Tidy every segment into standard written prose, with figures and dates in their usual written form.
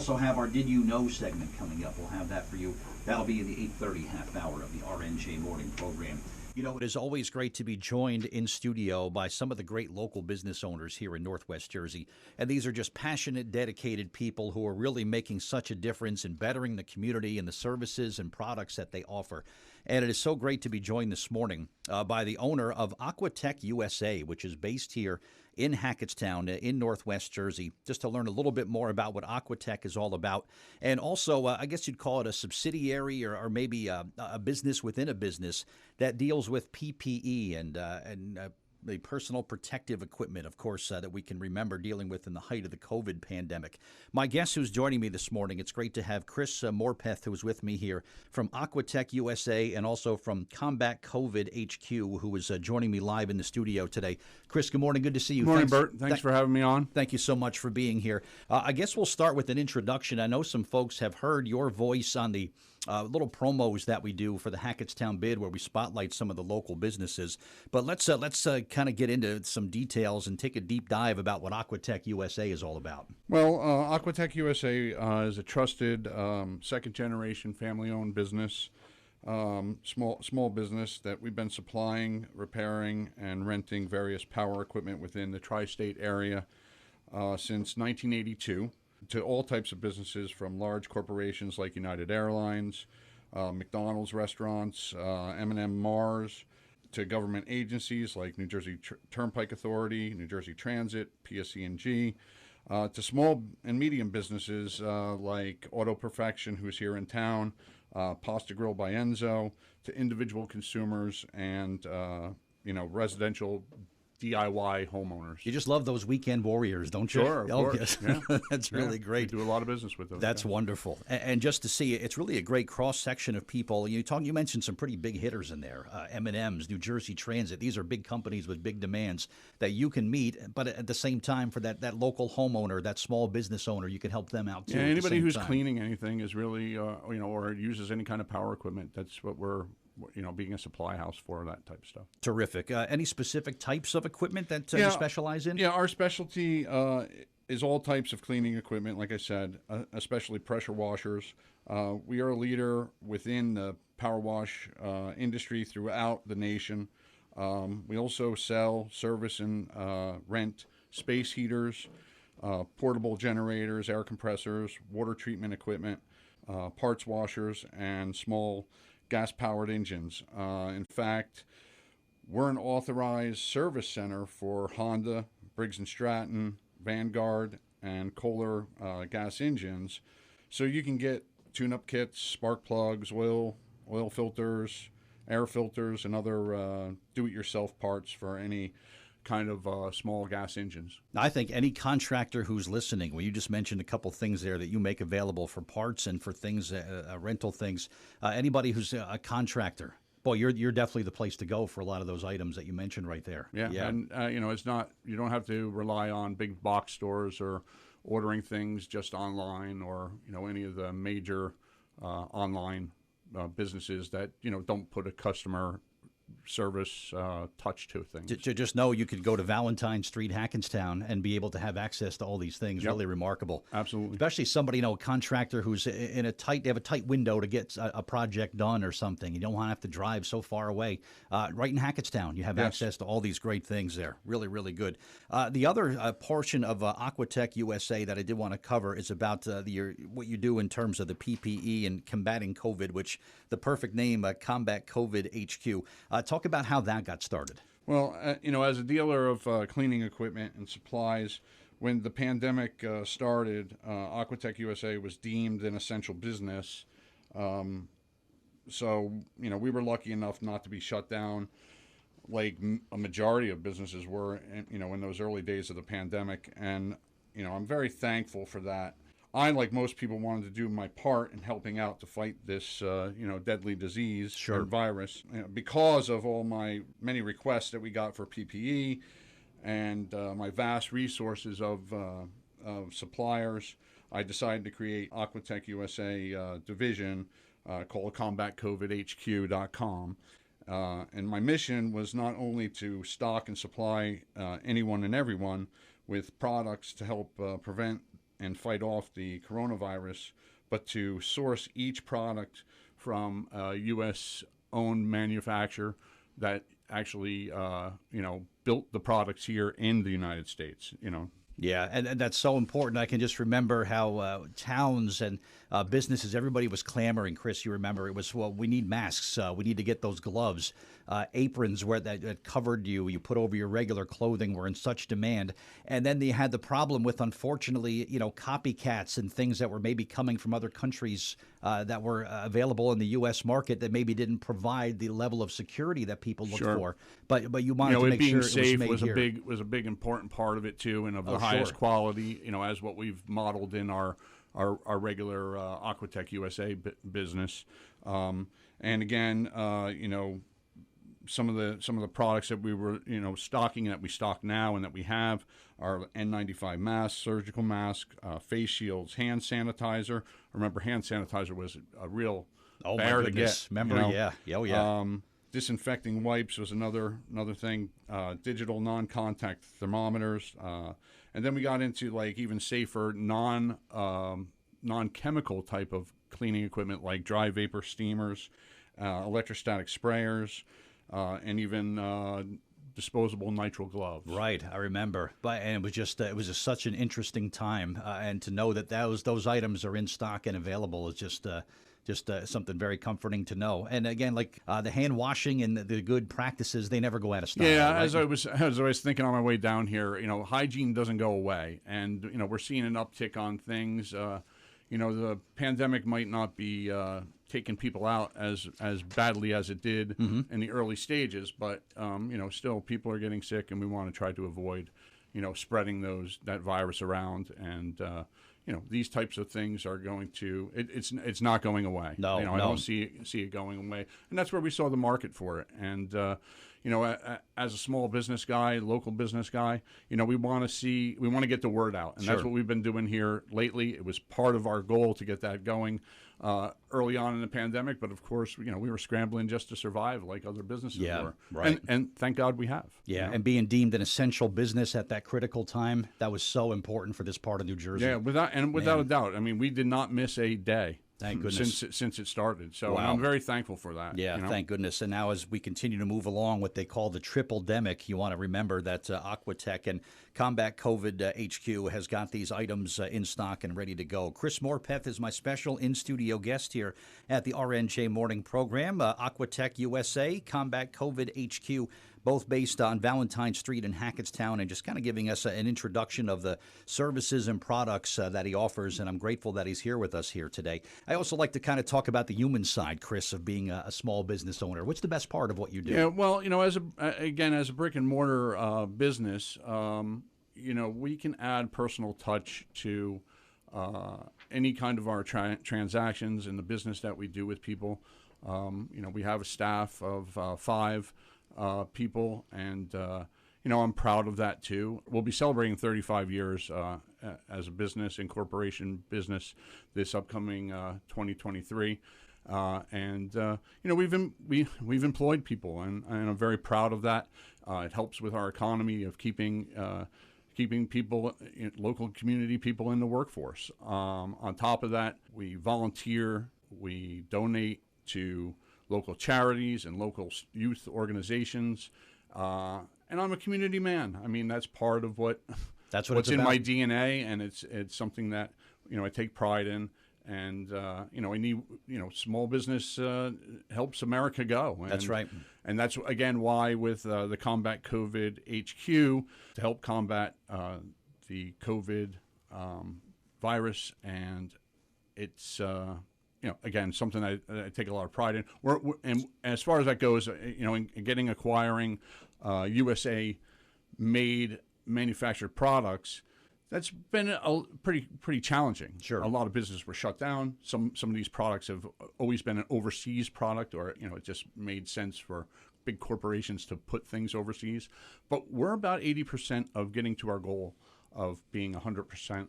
Also have our Did You Know segment coming up. We'll have that for you. That'll be in the 8:30 half hour of the RNJ morning program. You know, it is always great to be joined in studio by some of the great local business owners here in Northwest Jersey. And these are just passionate, dedicated people who are really making such a difference in bettering the community and the services and products that they offer. And it is so great to be joined this morning by the owner of Aquatech USA, which is based here in Hackettstown in Northwest Jersey, just to learn a little bit more about what Aquatech is all about. And also, I guess you'd call it a subsidiary or maybe a business within a business that deals with PPE and the personal protective equipment, of course, that we can remember dealing with in the height of the COVID pandemic. My guest who's joining me this morning, it's great to have Chris Morpeth, who's with me here from Aquatech USA and also from Combat COVID HQ, who is joining me live in the studio today. Chris, good morning. Good to see you. Good morning, Bert. Thanks for having me on. Thank you so much for being here. I guess we'll start with an introduction. I know some folks have heard your voice on the little promos that we do for the Hackettstown bid where we spotlight some of the local businesses. But let's kind of get into some details and take a deep dive about what Aquatech USA is all about. Well, Aquatech USA is a trusted second-generation family-owned business, small business that we've been supplying, repairing, and renting various power equipment within the tri-state area since 1982. To all types of businesses, from large corporations like United Airlines, McDonald's restaurants, M&M Mars, to government agencies like New Jersey Turnpike Authority, New Jersey Transit, PSEG, to small and medium businesses like Auto Perfection, who's here in town, Pasta Grill by Enzo, to individual consumers and residential DIY homeowners. You just love those weekend warriors, don't you? Sure, of course. Yes. Yeah. That's really great. We do a lot of business with those. That's wonderful. And just to see, it's really a great cross-section of people. You mentioned some pretty big hitters in there. M&M's, New Jersey Transit. These are big companies with big demands that you can meet, but at the same time, for that local homeowner, that small business owner, you can help them out too. Yeah, anybody who's cleaning anything is really, or uses any kind of power equipment, that's what we're being a supply house for, that type of stuff. Terrific. Any specific types of equipment that you specialize in? Yeah, our specialty is all types of cleaning equipment, like I said, especially pressure washers. We are a leader within the power wash industry throughout the nation. We also sell, service, and rent space heaters, portable generators, air compressors, water treatment equipment, parts washers, and small gas-powered engines. In fact, we're an authorized service center for Honda, Briggs Stratton, Vanguard, and Kohler gas engines. So you can get tune-up kits, spark plugs, oil filters, air filters, and other do-it-yourself parts for any kind of small gas engines. I think any contractor who's listening, well, you just mentioned a couple things there that you make available for parts and for things, rental things. Anybody who's a contractor, boy, you're definitely the place to go for a lot of those items that you mentioned right there. Yeah. And it's not, you don't have to rely on big box stores or ordering things just online or any of the major online businesses that don't put a customer service touch to things. To just know you could go to Valentine Street, Hackettstown, and be able to have access to all these things. Yep. Really remarkable. Absolutely. Especially somebody, a contractor who's in they have a tight window to get a project done or something. You don't want to have to drive so far away. Right in Hackettstown, you have access to all these great things there. Really, really good. The other portion of Aquatech USA that I did want to cover is about what you do in terms of the PPE and combating COVID, which the perfect name, Combat COVID HQ. Talk about how that got started. Well, as a dealer of cleaning equipment and supplies, when the pandemic started, Aquatech USA was deemed an essential business. So, we were lucky enough not to be shut down like a majority of businesses were, in those early days of the pandemic. And, I'm very thankful for that. I, like most people, wanted to do my part in helping out to fight this, deadly disease or virus. Because of all my many requests that we got for PPE and my vast resources of suppliers, I decided to create Aquatech USA division called CombatCovidHQ.com. And my mission was not only to stock and supply anyone and everyone with products to help prevent and fight off the coronavirus, but to source each product from a U.S. owned manufacturer that actually, built the products here in the United States, Yeah, and that's so important. I can just remember how towns and businesses, everybody was clamoring. Chris, you remember it was, well, we need masks. We need to get those gloves. Aprons where that covered you put over your regular clothing were in such demand. And then they had the problem with, unfortunately, copycats and things that were maybe coming from other countries that were available in the U.S. market that maybe didn't provide the level of security that people looked for. But you wanted to make being sure safe it was made here. was a big important part of it too, and of the highest quality. As what we've modeled in our regular Aquatech USA business. And again, some of the products that we were stocking, that we stock now and that we have are N95 masks, surgical masks, face shields, hand sanitizer. Remember, hand sanitizer was a real bear to get. Remember, yeah. Oh, yeah. Disinfecting wipes was another thing. Digital non-contact thermometers, and then we got into like even safer non-chemical type of cleaning equipment like dry vapor steamers, electrostatic sprayers, and even disposable nitrile gloves. Right, I remember. And it was just such an interesting time, and to know that those items are in stock and available is just something very comforting to know. And again, like the hand washing and the good practices, they never go out of style. Yeah, right? as I was thinking on my way down here, hygiene doesn't go away, and we're seeing an uptick on things. The pandemic might not be taking people out as badly as it did in the early stages, but still people are getting sick, and we want to try to avoid spreading that virus around. And these types of things are going to it's not going away. No, I don't see it going away, and that's where we saw the market for it. And as a small business guy, local business guy, we want to get the word out, and that's what we've been doing here lately. It was part of our goal to get that going early on in the pandemic, but of course, we were scrambling just to survive, like other businesses were. Right. And thank God we have. Yeah, and being deemed an essential business at that critical time, that was so important for this part of New Jersey. Yeah, without a doubt. I mean, we did not miss a day. Thank goodness. Since it started. So Wow. I'm very thankful for that. Yeah, thank goodness. And now as we continue to move along what they call the triple-demic, you want to remember that Aquatech and Combat COVID HQ has got these items in stock and ready to go. Chris Morpeth is my special in-studio guest here at the RNJ Morning Program. Aquatech USA, Combat COVID HQ, both based on Valentine Street in Hackettstown, and just kind of giving us an introduction of the services and products that he offers, and I'm grateful that he's here with us here today. I also like to kind of talk about the human side, Chris, of being a small business owner. What's the best part of what you do? Yeah, well, as a brick and mortar business, we can add personal touch to any kind of our transactions in the business that we do with people. We have a staff of 5 people, and I'm proud of that too. We'll be celebrating 35 years as a business, incorporation business, this upcoming 2023, and we've employed people, and I'm very proud of that. It helps with our economy of keeping people, local community people in the workforce. On top of that, we volunteer, we donate to local charities and local youth organizations, and I'm a community man. I mean, that's part of what's in my DNA, and it's something that I take pride in. And I need small business helps America go. And, that's right. And that's again why with the Combat COVID HQ to help combat the COVID virus, and it's again, something I take a lot of pride in. And as far as that goes, in acquiring USA-made manufactured products, that's been pretty challenging. Sure. A lot of businesses were shut down. Some of these products have always been an overseas product, or it just made sense for big corporations to put things overseas. But we're about 80% of getting to our goal of being 100%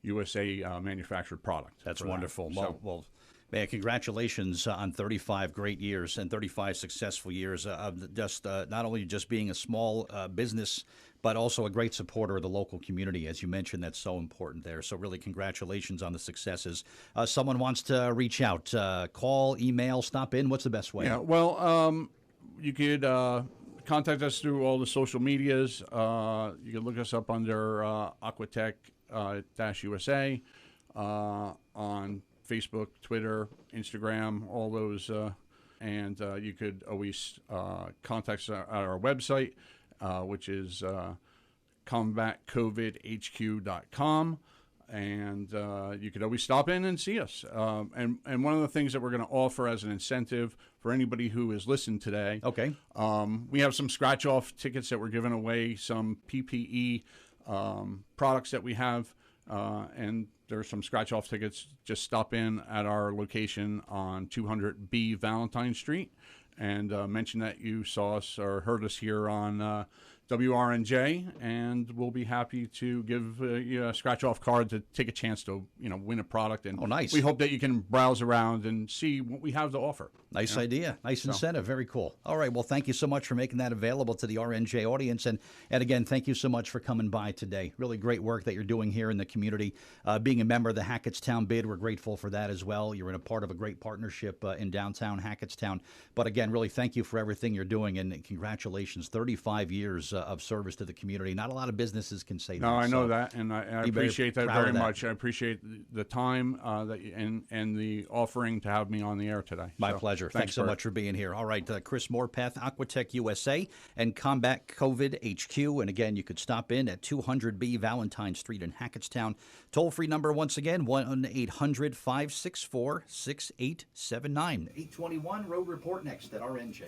USA manufactured product. That's wonderful. That. Well, Man, congratulations on 35 great years and 35 successful years of just not only just being a small business, but also a great supporter of the local community. As you mentioned, that's so important there. So really, congratulations on the successes. Someone wants to reach out, call, email, stop in. What's the best way? Yeah, well, you could contact us through all the social medias. You can look us up under Aquatech-USA on Facebook, Twitter, Instagram, all those. And you could always contact us at our website, which is combatcovidhq.com. And you could always stop in and see us. And one of the things that we're going to offer as an incentive for anybody who has listened today, Okay. we have some scratch-off tickets that we're giving away, some PPE products that we have, and there's some scratch-off tickets. Just stop in at our location on 200B Valentine Street and mention that you saw us or heard us here on WRNJ, and we'll be happy to give you a scratch-off card to take a chance to win a product. And nice. We hope that you can browse around and see what we have to offer. Nice idea. Nice incentive. Very cool. All right. Well, thank you so much for making that available to the RNJ audience. And again, thank you so much for coming by today. Really great work that you're doing here in the community. Being a member of the Hackettstown bid, we're grateful for that as well. You're in a part of a great partnership in downtown Hackettstown. But again, really thank you for everything you're doing. And congratulations, 35 years of service to the community. Not a lot of businesses can say that. No, I know that, and I appreciate that very much. I appreciate the time and the offering to have me on the air today. My pleasure. Thanks so much for being here. All right, Chris Morpath, Aquatech USA, and Combat COVID HQ. And again, you could stop in at 200B Valentine Street in Hackettstown. Toll-free number once again, 1-800-564-6879. 821 Road Report next at RNJ.